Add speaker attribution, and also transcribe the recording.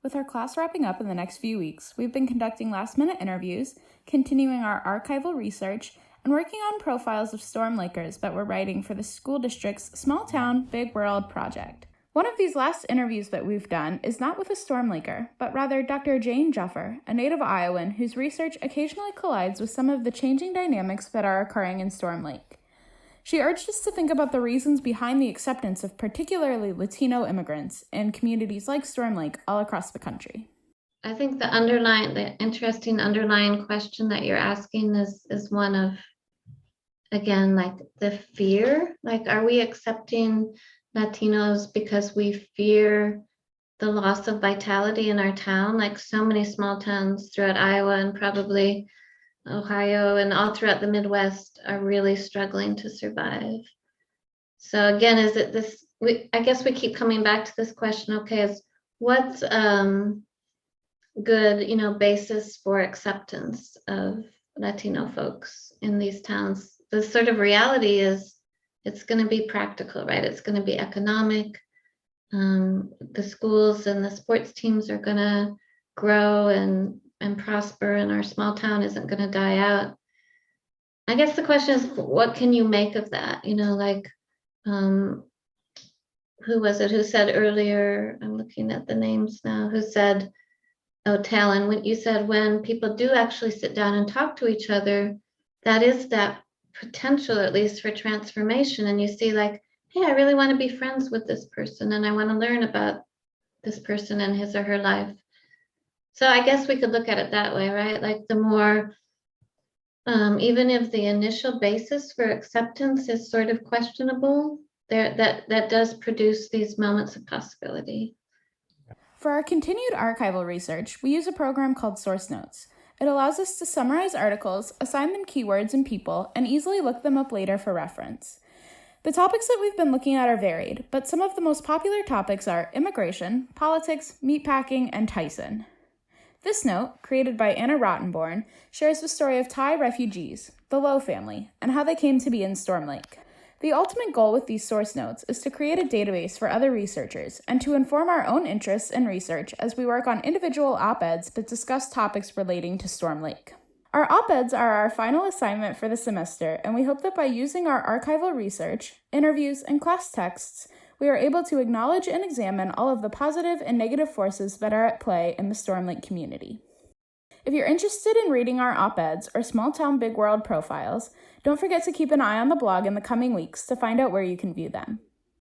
Speaker 1: With our class wrapping up in the next few weeks, we've been conducting last-minute interviews, continuing our archival research, and working on profiles of Storm Lakers that we're writing for the school district's Small Town, Big World project. One of these last interviews that we've done is not with a Storm Laker, but rather Dr. Jane Juffer, a native Iowan whose research occasionally collides with some of the changing dynamics that are occurring in Storm Lake. She urged us to think about the reasons behind the acceptance of particularly Latino immigrants in communities like Storm Lake all across the country.
Speaker 2: I think the interesting underlying question that you're asking is one of, again, like the fear. Like, are we accepting Latinos because we fear the loss of vitality in our town? Like so many small towns throughout Iowa and probably Ohio and all throughout the Midwest are really struggling to survive. So again, is it this, I guess we keep coming back to this question, okay, is what's good, basis for acceptance of Latino folks in these towns? The sort of reality is it's going to be practical, right? It's going to be economic. The schools and the sports teams are going to grow and prosper, and our small town isn't going to die out. I guess the question is, what can you make of that? Who was it who said earlier, I'm looking at the names now, who said, Talon, when you said when people do actually sit down and talk to each other, that is that potential, at least for transformation. And you see like, hey, I really want to be friends with this person and I want to learn about this person and his or her life. So I guess we could look at it that way, right? Like the more, even if the initial basis for acceptance is sort of questionable, that does produce these moments of possibility.
Speaker 1: For our continued archival research, we use a program called Source Notes. It allows us to summarize articles, assign them keywords and people, and easily look them up later for reference. The topics that we've been looking at are varied, but some of the most popular topics are immigration, politics, meatpacking, and Tyson. This note, created by Anna Rottenborn, shares the story of Thai refugees, the Lowe family, and how they came to be in Storm Lake. The ultimate goal with these source notes is to create a database for other researchers and to inform our own interests in research as we work on individual op-eds that discuss topics relating to Storm Lake. Our op-eds are our final assignment for the semester, and we hope that by using our archival research, interviews, and class texts, we are able to acknowledge and examine all of the positive and negative forces that are at play in the Storm Lake community. If you're interested in reading our op-eds or Small Town Big World profiles, don't forget to keep an eye on the blog in the coming weeks to find out where you can view them.